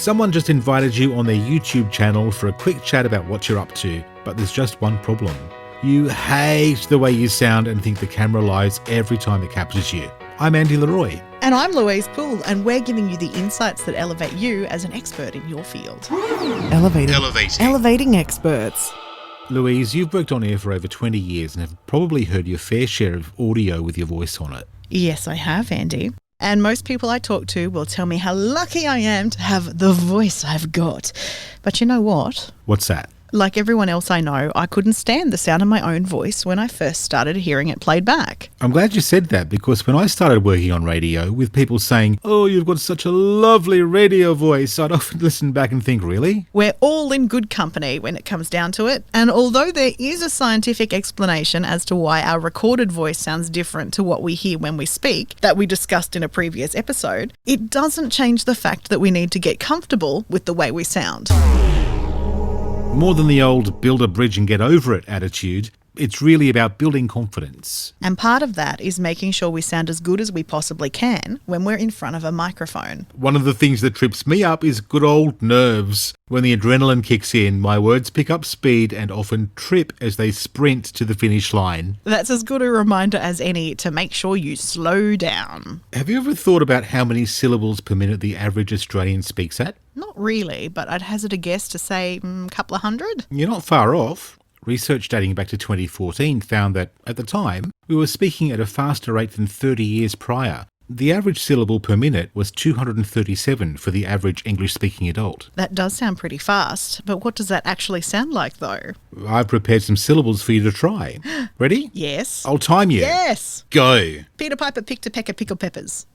Someone just invited you on their YouTube channel for a quick chat about what you're up to, but there's just one problem. You hate the way you sound and think the camera lies every time it captures you. I'm Andy Leroy. And I'm Louise Poole, and we're giving you the insights that elevate you as an expert in your field. Elevating experts. Louise, you've worked on air for over 20 years and have probably heard your fair share of audio with your voice on it. Yes, I have, Andy. And most people I talk to will tell me how lucky I am to have the voice I've got. But you know what? What's that? Like everyone else I know, I couldn't stand the sound of my own voice when I first started hearing it played back. I'm glad you said that, because when I started working on radio with people saying, "Oh, you've got such a lovely radio voice," I'd often listen back and think, really? We're all in good company when it comes down to it. And although there is a scientific explanation as to why our recorded voice sounds different to what we hear when we speak, that we discussed in a previous episode, it doesn't change the fact that we need to get comfortable with the way we sound. More than the old build a bridge and get over it attitude, it's really about building confidence. And part of that is making sure we sound as good as we possibly can when we're in front of a microphone. One of the things that trips me up is good old nerves. When the adrenaline kicks in, my words pick up speed and often trip as they sprint to the finish line. That's as good a reminder as any to make sure you slow down. Have you ever thought about how many syllables per minute the average Australian speaks at? Not really, but I'd hazard a guess to say a couple of hundred. You're not far off. Research dating back to 2014 found that, at the time, we were speaking at a faster rate than 30 years prior. The average syllable per minute was 237 for the average English-speaking adult. That does sound pretty fast, but what does that actually sound like, though? I've prepared some syllables for you to try. Ready? Yes. I'll time you. Yes. Go. Peter Piper picked a peck of pickled peppers.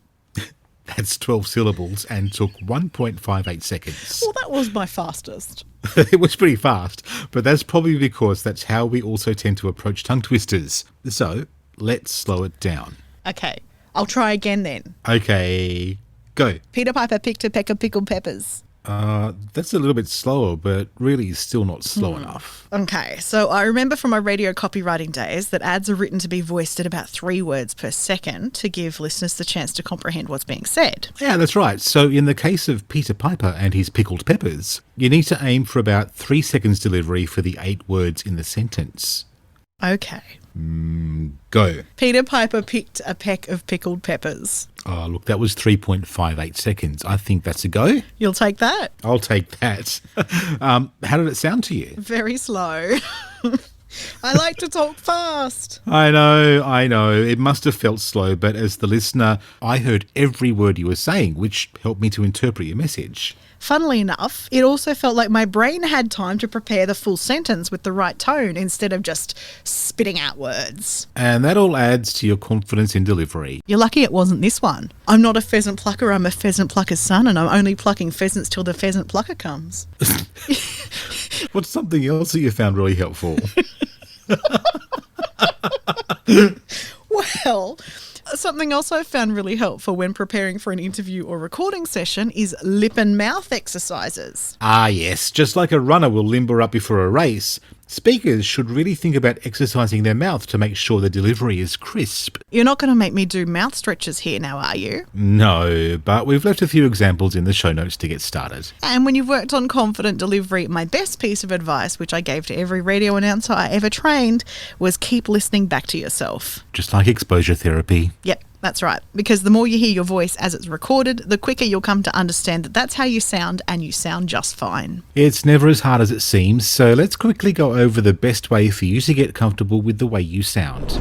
That's 12 syllables and took 1.58 seconds. Well, that was my fastest. It was pretty fast, but that's probably because that's how we also tend to approach tongue twisters. So, let's slow it down. Okay, I'll try again then. Okay, go. Peter Piper picked a peck of pickled peppers. That's a little bit slower, but really still not slow enough. Okay, so I remember from my radio copywriting days that ads are written to be voiced at about 3 words per second to give listeners the chance to comprehend what's being said. Yeah, that's right. So in the case of Peter Piper and his pickled peppers, you need to aim for about 3 seconds delivery for the 8 words in the sentence. Okay. Go. Peter Piper picked a peck of pickled peppers. Oh, look, that was 3.58 seconds. I think that's a go. You'll take that? I'll take that. How did it sound to you? Very slow. I like to talk fast. I know. It must have felt slow, but as the listener, I heard every word you were saying, which helped me to interpret your message. Funnily enough, it also felt like my brain had time to prepare the full sentence with the right tone instead of just spitting out words. And that all adds to your confidence in delivery. You're lucky it wasn't this one. I'm not a pheasant plucker, I'm a pheasant plucker's son, and I'm only plucking pheasants till the pheasant plucker comes. What's something else that you found really helpful? Well, something else I found really helpful when preparing for an interview or recording session is lip and mouth exercises. Ah, yes. Just like a runner will limber up before a race, speakers should really think about exercising their mouth to make sure the delivery is crisp. You're not going to make me do mouth stretches here now, are you? No, but we've left a few examples in the show notes to get started. And when you've worked on confident delivery, my best piece of advice, which I gave to every radio announcer I ever trained, was keep listening back to yourself. Just like exposure therapy. Yep. That's right, because the more you hear your voice as it's recorded, the quicker you'll come to understand that that's how you sound, and you sound just fine. It's never as hard as it seems, so let's quickly go over the best way for you to get comfortable with the way you sound.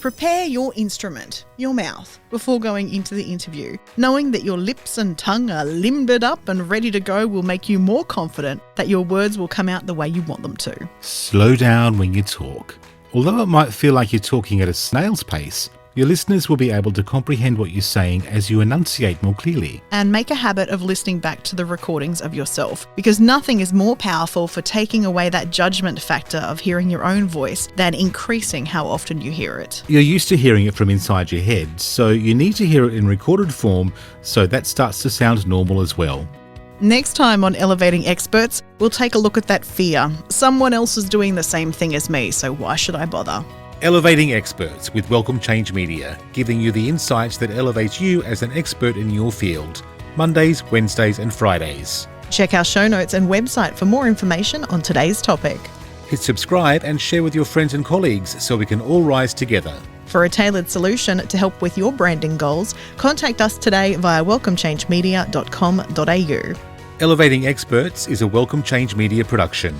Prepare your instrument, your mouth, before going into the interview. Knowing that your lips and tongue are limbered up and ready to go will make you more confident that your words will come out the way you want them to. Slow down when you talk. Although it might feel like you're talking at a snail's pace, your listeners will be able to comprehend what you're saying as you enunciate more clearly. And make a habit of listening back to the recordings of yourself, because nothing is more powerful for taking away that judgment factor of hearing your own voice than increasing how often you hear it. You're used to hearing it from inside your head, so you need to hear it in recorded form so that starts to sound normal as well. Next time on Elevating Experts, we'll take a look at that fear. Someone else is doing the same thing as me, so why should I bother? Elevating Experts with Welcome Change Media, giving you the insights that elevate you as an expert in your field. Mondays, Wednesdays and Fridays. Check our show notes and website for more information on today's topic. Hit subscribe and share with your friends and colleagues so we can all rise together. For a tailored solution to help with your branding goals, contact us today via welcomechangemedia.com.au. Elevating Experts is a Welcome Change Media production.